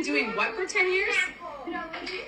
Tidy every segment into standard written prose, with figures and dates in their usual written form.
been doing what for 10 years?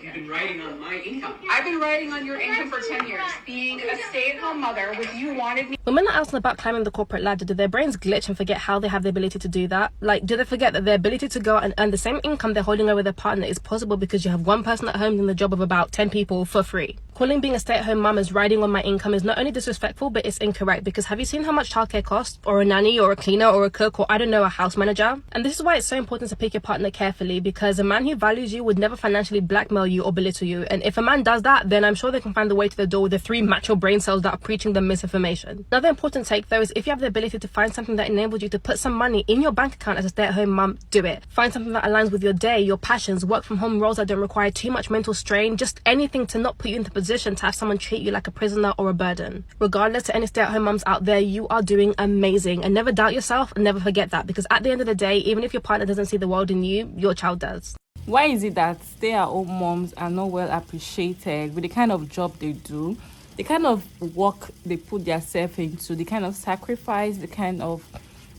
You've been writing on my income. I've been writing on your income for 10 years. Being a stay-at-home mother with you wanted me. When men are out and about climbing the corporate ladder, do their brains glitch and forget how they have the ability to do that? Like, do they forget that their ability to go out and earn the same income they're holding over their partner is possible because you have one person at home doing the job of about 10 people for free? Calling being a stay-at-home mum as riding on my income is not only disrespectful, but it's incorrect, because have you seen how much childcare costs? Or a nanny, or a cleaner, or a cook, or I don't know, a house manager? And this is why it's so important to pick your partner carefully, because a man who values you would never financially blackmail you or belittle you. And if a man does that, then I'm sure they can find the way to the door with the 3 macho brain cells that are preaching them misinformation. Another important take though is, if you have the ability to find something that enables you to put some money in your bank account as a stay-at-home mum, do it. Find something that aligns with your day, your passions, work from home roles that don't require too much mental strain, just anything to not put you in the position to have someone treat you like a prisoner or a burden. Regardless, to any stay-at-home mums out there, you are doing amazing, and never doubt yourself and never forget that, because at the end of the day, even if your partner doesn't see the world in you, your child does. Why is it that stay-at-home moms are not well appreciated with the kind of job they do, the kind of work they put themselves into, the kind of sacrifice, the kind of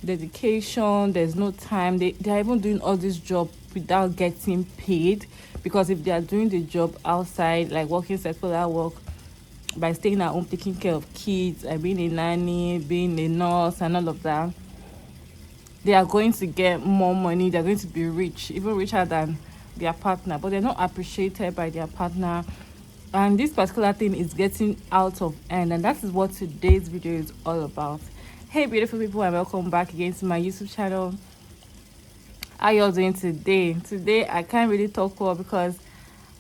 dedication? There's no time. They're even doing all this job without getting paid, because if they are doing the job outside, like working secular work, by staying at home taking care of kids and being a nanny, being a nurse and all of that, they are going to get more money. They're going to be rich, even richer than their partner, but they're not appreciated by their partner. And this particular thing is getting out of hand, and that is what today's video is all about. Hey beautiful people, and welcome back again to my YouTube channel. How y'all doing today? I can't really talk well because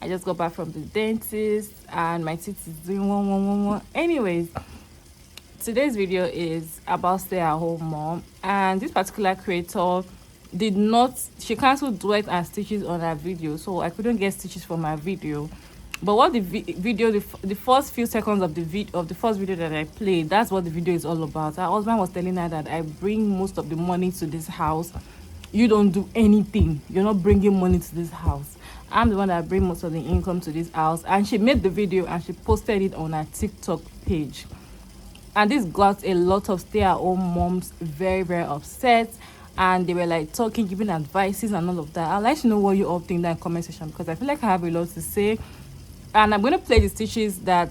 I just got back from the dentist and my teeth is doing one. Anyways, today's video is about stay-at-home mom, and this particular creator she canceled duet and stitches on her video, so I couldn't get stitches for my video. But what the first few seconds of the first video that I played, that's what the video is all about. Her husband was telling her that I bring most of the money to this house, you don't do anything, you're not bringing money to this house, I'm the one that bring most of the income to this house. And she made the video and she posted it on her TikTok page, and this got a lot of stay-at-home moms very, very upset, and they were like talking, giving advices and all of that. I'd like to know what you all think in the comment section, because I feel like I have a lot to say, and I'm going to play the stitches that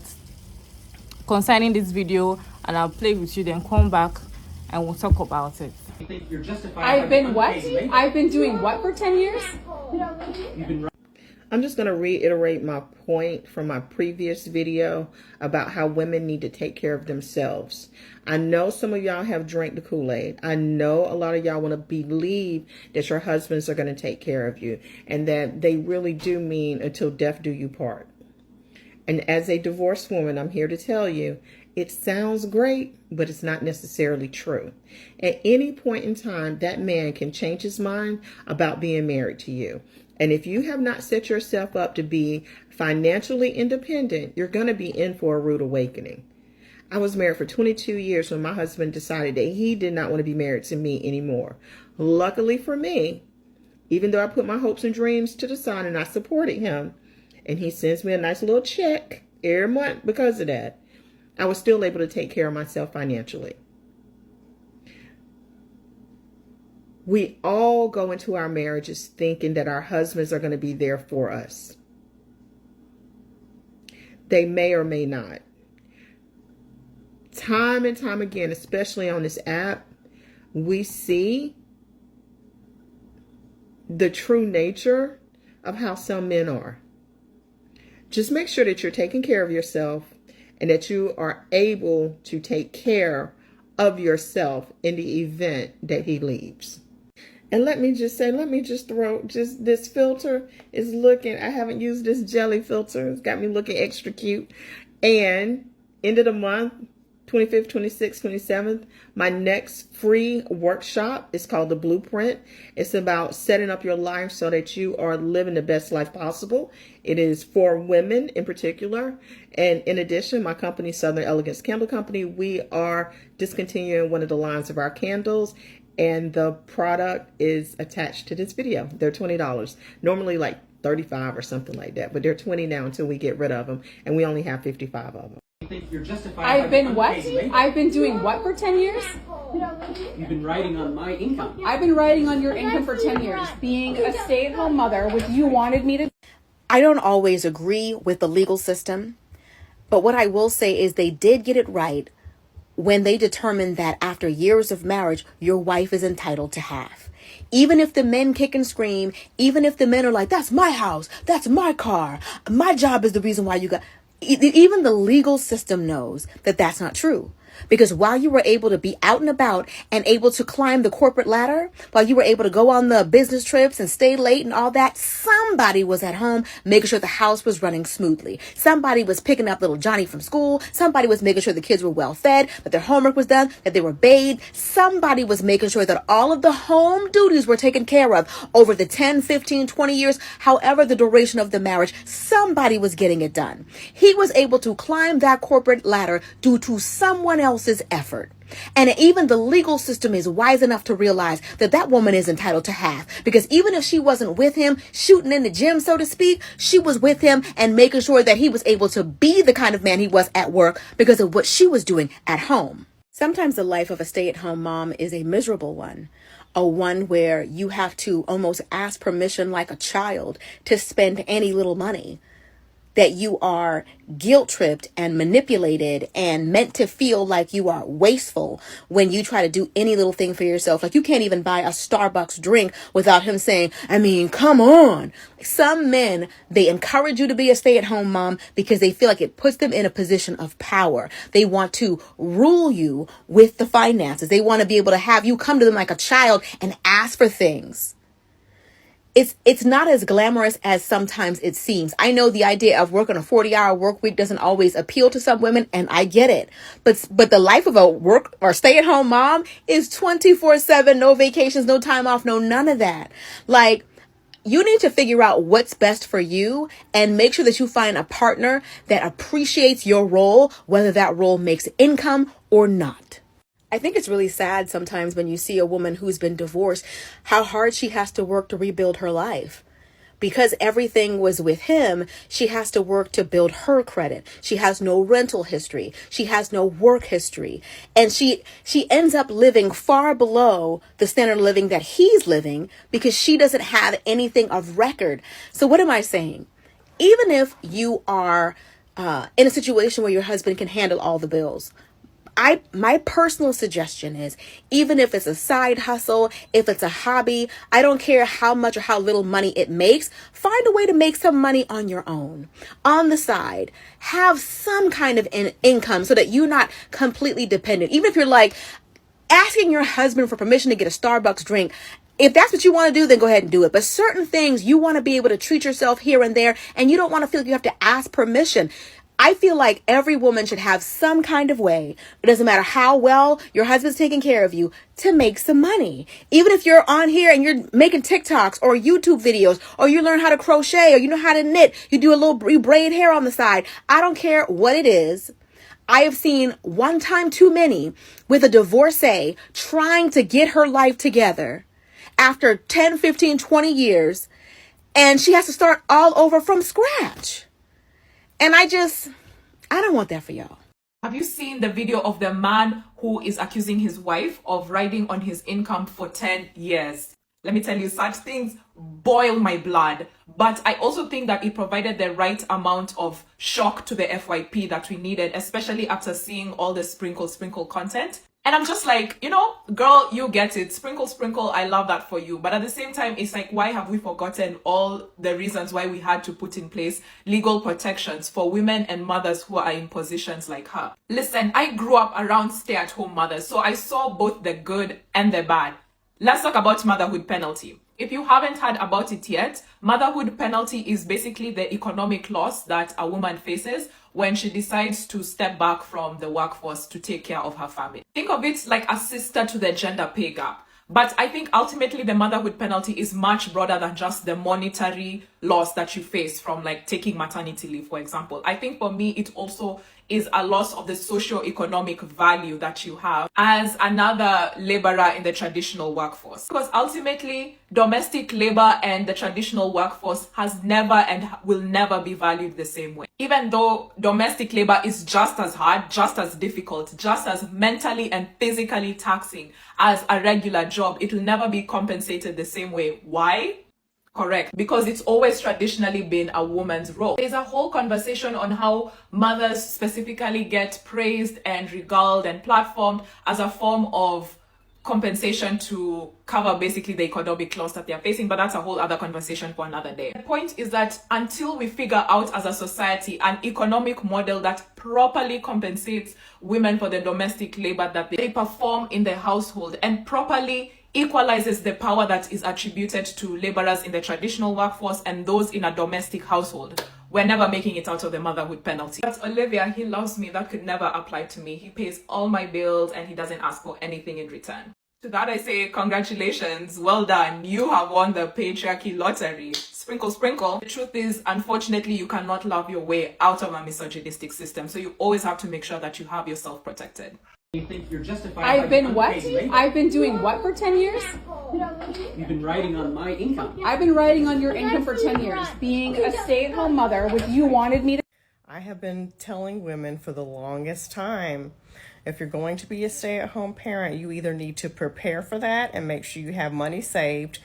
concerning this video, and I'll play with you, then come back and we'll talk about it. I think you're justified. I've been what? I've been doing what for 10 years? You've been. I'm just going to reiterate my point from my previous video about how women need to take care of themselves. I know some of y'all have drank the Kool-Aid. I know a lot of y'all want to believe that your husbands are going to take care of you, and that they really do mean until death do you part. And as a divorced woman, I'm here to tell you, it sounds great, but it's not necessarily true. At any point in time, that man can change his mind about being married to you. And if you have not set yourself up to be financially independent, you're going to be in for a rude awakening. I was married for 22 years when my husband decided that he did not want to be married to me anymore. Luckily for me, even though I put my hopes and dreams to the side and I supported him, and he sends me a nice little check every month because of that, I was still able to take care of myself financially. We all go into our marriages thinking that our husbands are going to be there for us. They may or may not. Time and time again, especially on this app, we see the true nature of how some men are. Just make sure that you're taking care of yourself and that you are able to take care of yourself in the event that he leaves. And let me just throw this filter is looking, I haven't used this jelly filter. It's got me looking extra cute. And end of the month, 25th, 26th, 27th, my next free workshop is called The Blueprint. It's about setting up your life so that you are living the best life possible. It is for women in particular. And in addition, my company, Southern Elegance Candle Company, we are discontinuing one of the lines of our candles, and the product is attached to this video. They're $20. Normally like $35 or something like that, but they're $20 now until we get rid of them, and we only have 55 of them. I think you're justified. I've been what? I've been doing what for 10 years? You've been writing on my income. I've been writing on your income for 10 years. Being a stay-at-home mother, which you wanted me to. I don't always agree with the legal system, but what I will say is they did get it right when they determined that after years of marriage, your wife is entitled to half. Even if the men kick and scream, even if the men are like, that's my house, that's my car, my job is the reason why you got... Even the legal system knows that that's not true. Because while you were able to be out and about and able to climb the corporate ladder, while you were able to go on the business trips and stay late and all that, somebody was at home making sure the house was running smoothly. Somebody was picking up little Johnny from school. Somebody was making sure the kids were well fed, that their homework was done, that they were bathed. Somebody was making sure that all of the home duties were taken care of over the 10, 15, 20 years, however the duration of the marriage. Somebody was getting it done. He was able to climb that corporate ladder due to someone else's effort. And even the legal system is wise enough to realize that that woman is entitled to half, because even if she wasn't with him shooting in the gym, so to speak, she was with him and making sure that he was able to be the kind of man he was at work because of what she was doing at home. Sometimes the life of a stay-at-home mom is a miserable one, a one where you have to almost ask permission like a child to spend any little money, that you are guilt-tripped and manipulated and meant to feel like you are wasteful when you try to do any little thing for yourself. Like you can't even buy a Starbucks drink without him saying, I mean, come on. Some men, they encourage you to be a stay-at-home mom because they feel like it puts them in a position of power. They want to rule you with the finances. They want to be able to have you come to them like a child and ask for things. It's not as glamorous as sometimes it seems. I know the idea of working a 40-hour work week doesn't always appeal to some women, and I get it. But the life of a work or stay-at-home mom is 24/7, no vacations, no time off, no none of that. Like, you need to figure out what's best for you and make sure that you find a partner that appreciates your role, whether that role makes income or not. I think it's really sad sometimes when you see a woman who's been divorced, how hard she has to work to rebuild her life. Because everything was with him, she has to work to build her credit. She has no rental history. She has no work history. And she ends up living far below the standard of living that he's living because she doesn't have anything of record. So what am I saying? Even if you are in a situation where your husband can handle all the bills, my personal suggestion is, even if it's a side hustle, if it's a hobby, I don't care how much or how little money it makes, find a way to make some money on your own, on the side. Have some kind of income so that you're not completely dependent. Even if you're like asking your husband for permission to get a Starbucks drink, if that's what you want to do, then go ahead and do it. But certain things you want to be able to treat yourself here and there, and you don't want to feel like you have to ask permission. I feel like every woman should have some kind of way, it doesn't matter how well your husband's taking care of you, to make some money. Even if you're on here and you're making TikToks or YouTube videos, or you learn how to crochet, or you know how to knit, you braid hair on the side. I don't care what it is. I have seen one time too many with a divorcee trying to get her life together after 10, 15, 20 years, and she has to start all over from scratch. And I don't want that for y'all. Have you seen the video of the man who is accusing his wife of riding on his income for 10 years? Let me tell you, such things boil my blood. But I also think that it provided the right amount of shock to the FYP that we needed, especially after seeing all the sprinkle content. And I'm just like, you know, girl, you get it. Sprinkle, I love that for you. But at the same time, it's like, why have we forgotten all the reasons why we had to put in place legal protections for women and mothers who are in positions like her? Listen, I grew up around stay-at-home mothers, so I saw both the good and the bad. Let's talk about motherhood penalty. If you haven't heard about it yet, motherhood penalty is basically the economic loss that a woman faces when she decides to step back from the workforce to take care of her family. Think of it like a sister to the gender pay gap. But I think ultimately the motherhood penalty is much broader than just the monetary loss that you face from like taking maternity leave, for example. I think for me, it also is a loss of the socio-economic value that you have as another laborer in the traditional workforce. Because ultimately, domestic labor and the traditional workforce has never and will never be valued the same way. Even though domestic labor is just as hard, just as difficult, just as mentally and physically taxing as a regular job, it will never be compensated the same way. Why? Correct. Because it's always traditionally been a woman's role. There's a whole conversation on how mothers specifically get praised and regaled and platformed as a form of compensation to cover basically the economic loss that they're facing, but that's a whole other conversation for another day. The point is that until we figure out as a society an economic model that properly compensates women for the domestic labor that they perform in the household and properly equalizes the power that is attributed to laborers in the traditional workforce and those in a domestic household, we're never making it out of the motherhood penalty. But Olivia, he loves me. That could never apply to me. He pays all my bills and he doesn't ask for anything in return. To that I say, congratulations, well done. You have won the patriarchy lottery. Sprinkle, sprinkle. The truth is, unfortunately, you cannot love your way out of a misogynistic system. So you always have to make sure that you have yourself protected. You think you're justified by I've been the what? unpaid labor. I've been doing what for 10 years? You've been riding on my income. I've been riding on your income for 10 years, being a stay-at-home mother, which you wanted me to. I have been telling women for the longest time, if you're going to be a stay-at-home parent, you either need to prepare for that and make sure you have money saved,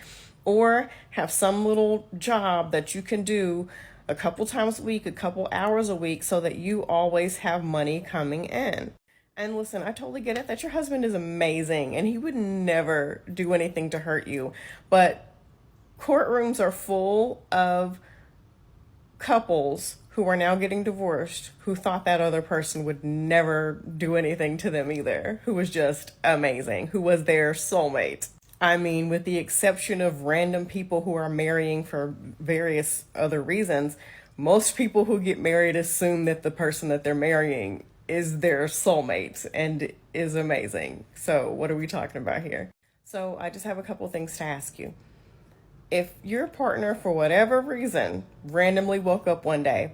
or have some little job that you can do a couple times a week, a couple hours a week, so that you always have money coming in. And listen, I totally get it that your husband is amazing and he would never do anything to hurt you. But courtrooms are full of couples who are now getting divorced who thought that other person would never do anything to them either, who was just amazing, who was their soulmate. I mean, with the exception of random people who are marrying for various other reasons, most people who get married assume that the person that they're marrying is their soulmate and is amazing. So what are we talking about here? So I just have a couple things to ask you. If your partner, for whatever reason, randomly woke up one day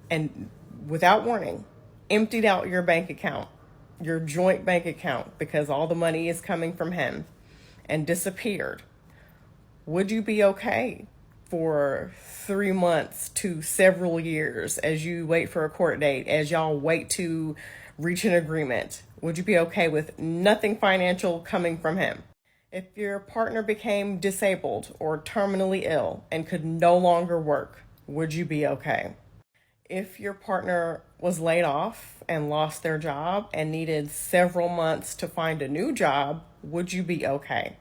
and without warning, emptied out your bank account, your joint bank account, because all the money is coming from him, and disappeared, would you be okay for 3 months to several years as you wait for a court date, as y'all wait to reach an agreement? Would you be okay with nothing financial coming from him? If your partner became disabled or terminally ill and could no longer work, would you be okay? If your partner was laid off and lost their job and needed several months to find a new job, would you be okay?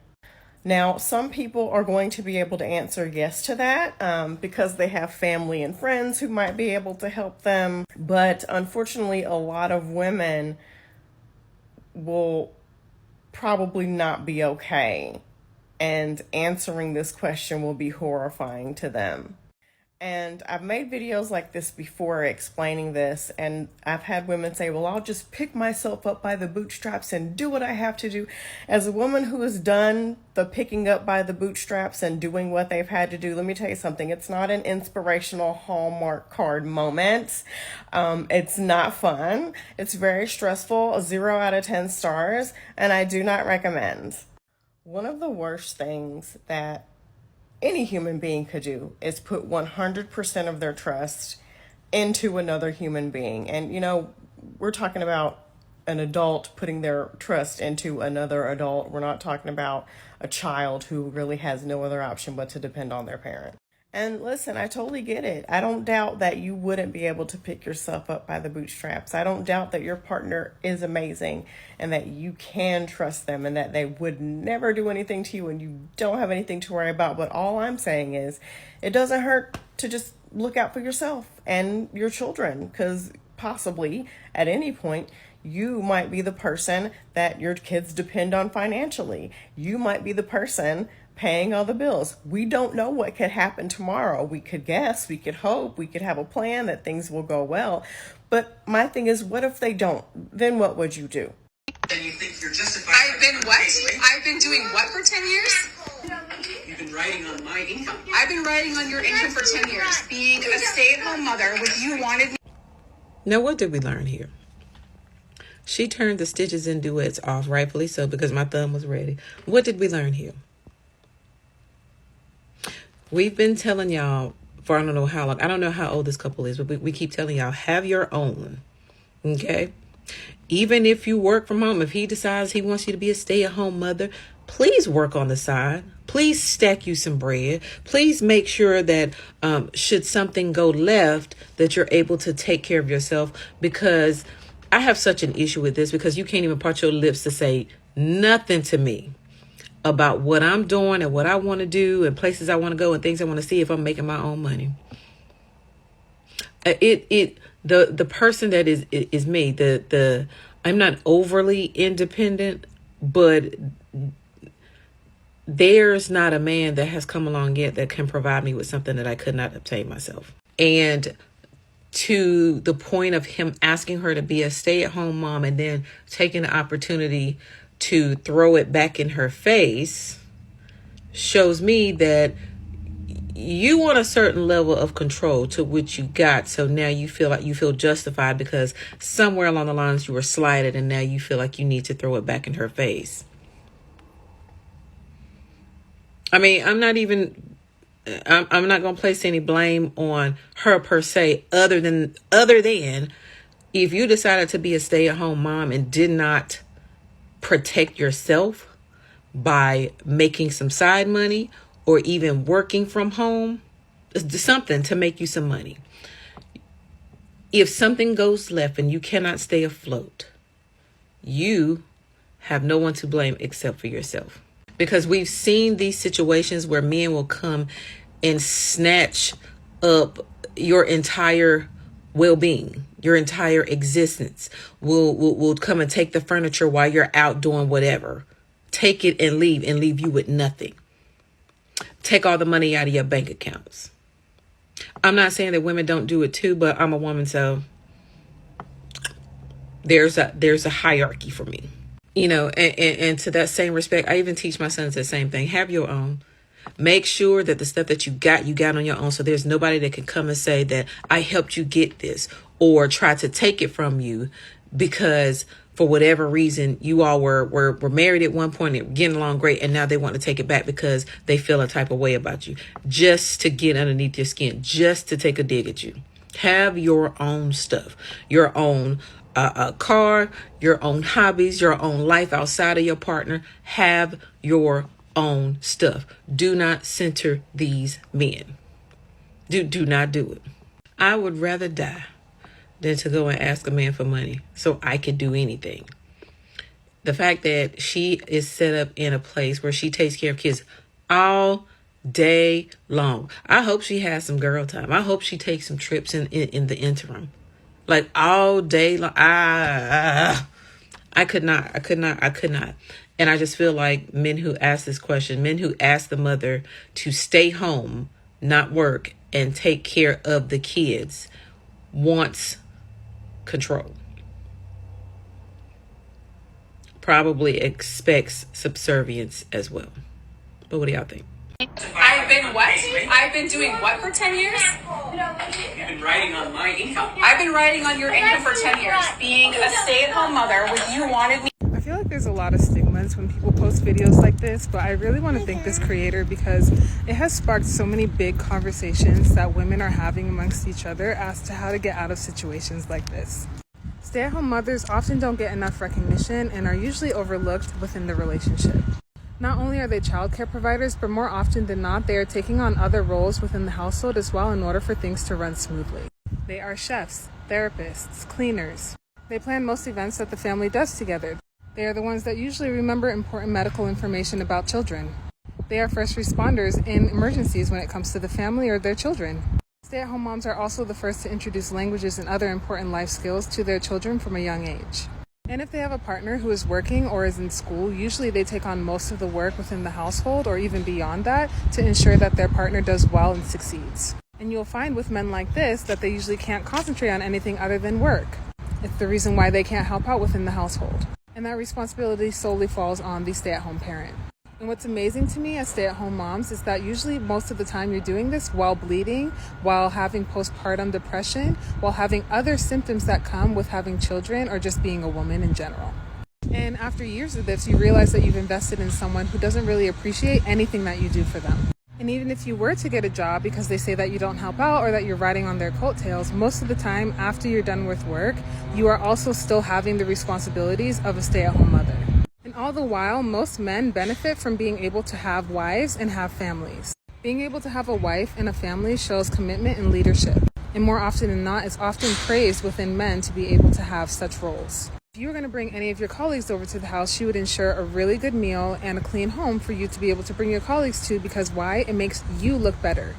Now, some people are going to be able to answer yes to that because they have family and friends who might be able to help them. But unfortunately, a lot of women will probably not be okay. And answering this question will be horrifying to them. And I've made videos like this before explaining this, and I've had women say, well, I'll just pick myself up by the bootstraps and do what I have to do. As a woman who has done the picking up by the bootstraps and doing what they've had to do, let me tell you something. It's not an inspirational Hallmark card moment. It's not fun. It's very stressful, a 0 out of 10 stars, and I do not recommend. One of the worst things that any human being could do is put 100% of their trust into another human being. And, you know, we're talking about an adult putting their trust into another adult. We're not talking about a child who really has no other option but to depend on their parent. And listen, I totally get it. I don't doubt that you wouldn't be able to pick yourself up by the bootstraps. I don't doubt that your partner is amazing and that you can trust them and that they would never do anything to you and you don't have anything to worry about. But all I'm saying is it doesn't hurt to just look out for yourself and your children, because possibly at any point you might be the person that your kids depend on financially. You might be the person paying all the bills. We don't know what could happen tomorrow. We could guess, we could hope, we could have a plan that things will go well. But my thing is, what if they don't? Then what would you do? Then you think you're justified. I've been what? I've been doing what for 10 years? You've been riding on my income. I've been riding on your income for 10 years, being a stay-at-home mother, which you wanted me. Now, what did we learn here? She turned the stitches and duets off, rightfully so, because my thumb was ready. What did we learn here? We've been telling y'all for I don't know how long. I don't know how old this couple is, but we keep telling y'all, have your own. Okay? Even if you work from home, if he decides he wants you to be a stay-at-home mother, please work on the side. Please stack you some bread. Please make sure that should something go left, that you're able to take care of yourself, because I have such an issue with this, because you can't even part your lips to say nothing to me about what I'm doing and what I want to do and places I want to go and things I want to see if I'm making my own money. The person that is me, I'm not overly independent, but there's not a man that has come along yet that can provide me with something that I could not obtain myself. And to the point of him asking her to be a stay-at-home mom and then taking the opportunity to throw it back in her face shows me that you want a certain level of control to which you got. So now you feel justified because somewhere along the lines you were slighted, and now you feel like you need to throw it back in her face. I mean, I'm not going to place any blame on her per se, other than if you decided to be a stay-at-home mom and did not protect yourself by making some side money or even working from home, something to make you some money. If something goes left and you cannot stay afloat, you have no one to blame except for yourself. Because we've seen these situations where men will come and snatch up your entire well-being, your entire existence. Will come and take the furniture while you're out doing whatever. Take it and leave you with nothing. Take all the money out of your bank accounts. I'm not saying that women don't do it too, but I'm a woman, so there's a hierarchy for me. You know, and to that same respect, I even teach my sons the same thing. Have your own. Make sure that the stuff that you got on your own. So there's nobody that can come and say that I helped you get this or try to take it from you because for whatever reason you all were married at one point and getting along great, and now they want to take it back because they feel a type of way about you, just to get underneath your skin, just to take a dig at you. Have your own stuff, your own car, your own hobbies, your own life outside of your partner. Have your own stuff. Do not center these men. Do not do it. I would rather die than to go and ask a man for money so I could do anything. The fact that she is set up in a place where she takes care of kids all day long. I hope she has some girl time. I hope she takes some trips in the interim. Like all day long. I could not. And I just feel like men who ask this question, men who ask the mother to stay home, not work, and take care of the kids, wants control. Probably expects subservience as well. But what do y'all think? I've been what? I've been doing what for 10 years? You've been writing on my income. I've been writing on your income for 10 years. Being a stay-at-home mother with you wanted me. I feel like there's a lot of stigmas when people post videos like this, but I really want to thank this creator because it has sparked so many big conversations that women are having amongst each other as to how to get out of situations like this. Stay-at-home mothers often don't get enough recognition and are usually overlooked within the relationship. Not only are they childcare providers, but more often than not, they are taking on other roles within the household as well in order for things to run smoothly. They are chefs, therapists, cleaners. They plan most events that the family does together. They are the ones that usually remember important medical information about children. They are first responders in emergencies when it comes to the family or their children. Stay-at-home moms are also the first to introduce languages and other important life skills to their children from a young age. And if they have a partner who is working or is in school, usually they take on most of the work within the household or even beyond that to ensure that their partner does well and succeeds. And you'll find with men like this that they usually can't concentrate on anything other than work. It's the reason why they can't help out within the household. And that responsibility solely falls on the stay-at-home parent. And what's amazing to me as stay-at-home moms is that usually most of the time you're doing this while bleeding, while having postpartum depression, while having other symptoms that come with having children or just being a woman in general. And after years of this, you realize that you've invested in someone who doesn't really appreciate anything that you do for them. And even if you were to get a job because they say that you don't help out or that you're riding on their coattails, most of the time after you're done with work, you are also still having the responsibilities of a stay-at-home mother. And all the while, most men benefit from being able to have wives and have families. Being able to have a wife and a family shows commitment and leadership. And more often than not, it's often praised within men to be able to have such roles. If you were going to bring any of your colleagues over to the house, she would ensure a really good meal and a clean home for you to be able to bring your colleagues to, because why? It makes you look better.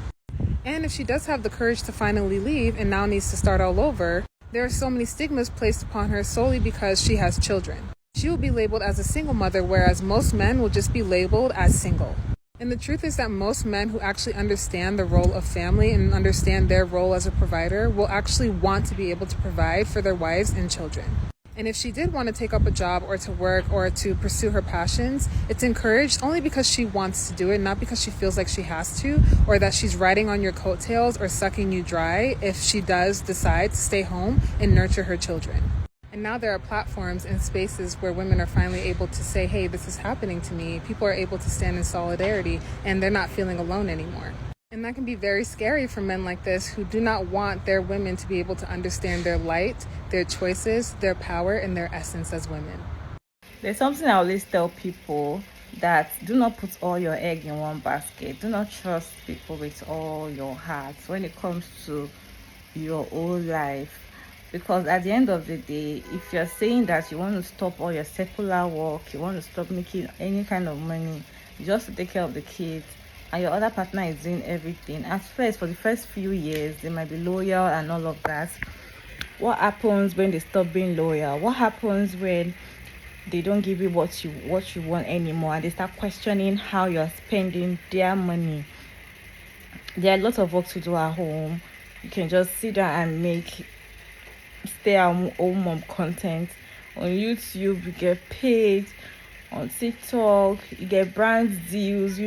And if she does have the courage to finally leave and now needs to start all over, there are so many stigmas placed upon her solely because she has children. She will be labeled as a single mother, whereas most men will just be labeled as single. And the truth is that most men who actually understand the role of family and understand their role as a provider will actually want to be able to provide for their wives and children. And if she did want to take up a job or to work or to pursue her passions, it's encouraged only because she wants to do it, not because she feels like she has to, or that she's riding on your coattails or sucking you dry if she does decide to stay home and nurture her children. And now there are platforms and spaces where women are finally able to say, hey, this is happening to me. People are able to stand in solidarity and they're not feeling alone anymore. And that can be very scary for men like this who do not want their women to be able to understand their light, their choices, their power, and their essence as women. There's something I always tell people, that do not put all your egg in one basket. Do not trust people with all your heart when it comes to your whole life. Because at the end of the day, if you're saying that you want to stop all your secular work, you want to stop making any kind of money just to take care of the kids, and your other partner is doing everything, at first, for the first few years, they might be loyal and all of that. What happens when they stop being loyal? What happens when they don't give you what you want anymore, and they start questioning how you're spending their money? There are lots of work to do at home. You can just sit down and make stay-at-home mom content on YouTube. You get paid on TikTok, you get brand deals.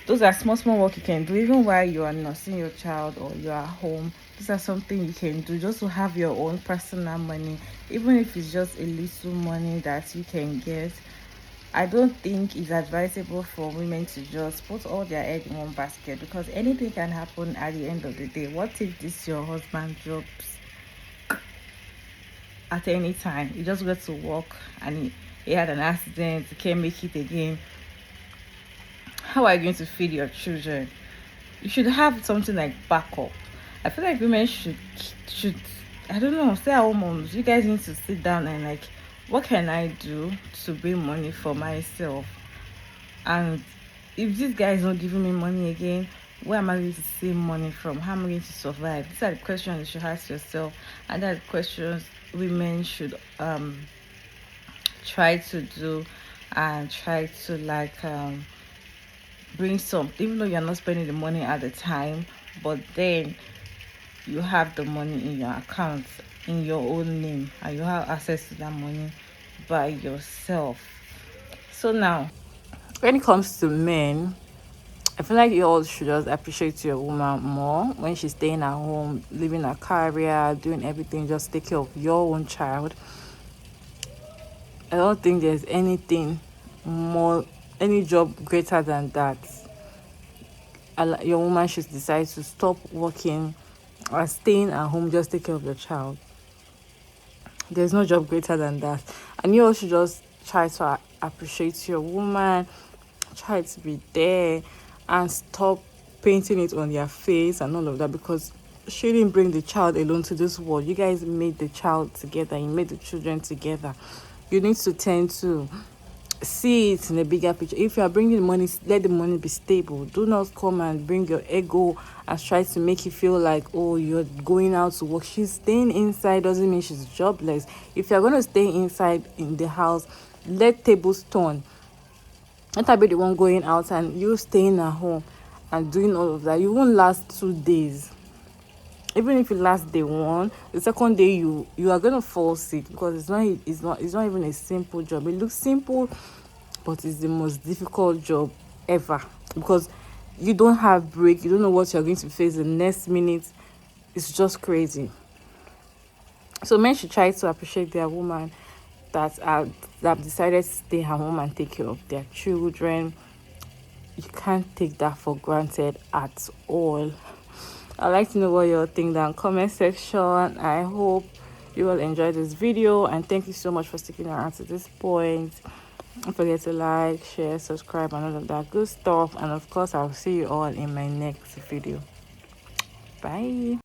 Those are small work you can do even while you are nursing your child or you are at home. These are something you can do just to have your own personal money, even if it's just a little money that you can get. I don't think it's advisable for women to just put all their egg in one basket, because anything can happen at the end of the day. What if this your husband drops at any time? He just got to work and he had an accident, he can't make it again. How are you going to feed your children? You should have something like backup. I feel like women should I don't know, stay-at-home moms, you guys need to sit down and like, what can I do to bring money for myself? And if this guy is not giving me money again, where am I going to save money from? How am I going to survive? These are the questions you should ask yourself, and that's the questions women should try to do, and try to bring something, even though you're not spending the money at the time, but then you have the money in your account in your own name, and you have access to that money by yourself. So now, when it comes to men, I feel like you all should just appreciate your woman more when she's staying at home, living a career, doing everything, just take care of your own child. I don't think there's anything more, any job greater than that. Your woman should decide to stop working or staying at home, just take care of your child. There's no job greater than that. And you all should just try to appreciate your woman, try to be there, and stop painting it on their face and all of that, because she didn't bring the child alone to this world. You guys made the child together, you made the children together. You need to tend to see it in a bigger picture. If you are bringing money, let the money be stable. Do not come and bring your ego and try to make you feel like, oh, you're going out to work. She's staying inside doesn't mean she's jobless. If you're going to stay inside in the house, let tables turn. Let her be the one going out and you staying at home and doing all of that. You won't last 2 days. Even if you last day one, the second day you are gonna fall sick, because it's not even a simple job. It looks simple but it's the most difficult job ever, because you don't have break, you don't know what you're going to face the next minute. It's just crazy. So men should try to appreciate their woman that have decided to stay at home and take care of their children. You can't take that for granted at all. I'd like to know what you all think down in the comment section. I hope you all enjoyed this video, and thank you so much for sticking around to this point. Don't forget to like, share, subscribe, and all of that good stuff. And of course, I'll see you all in my next video. Bye.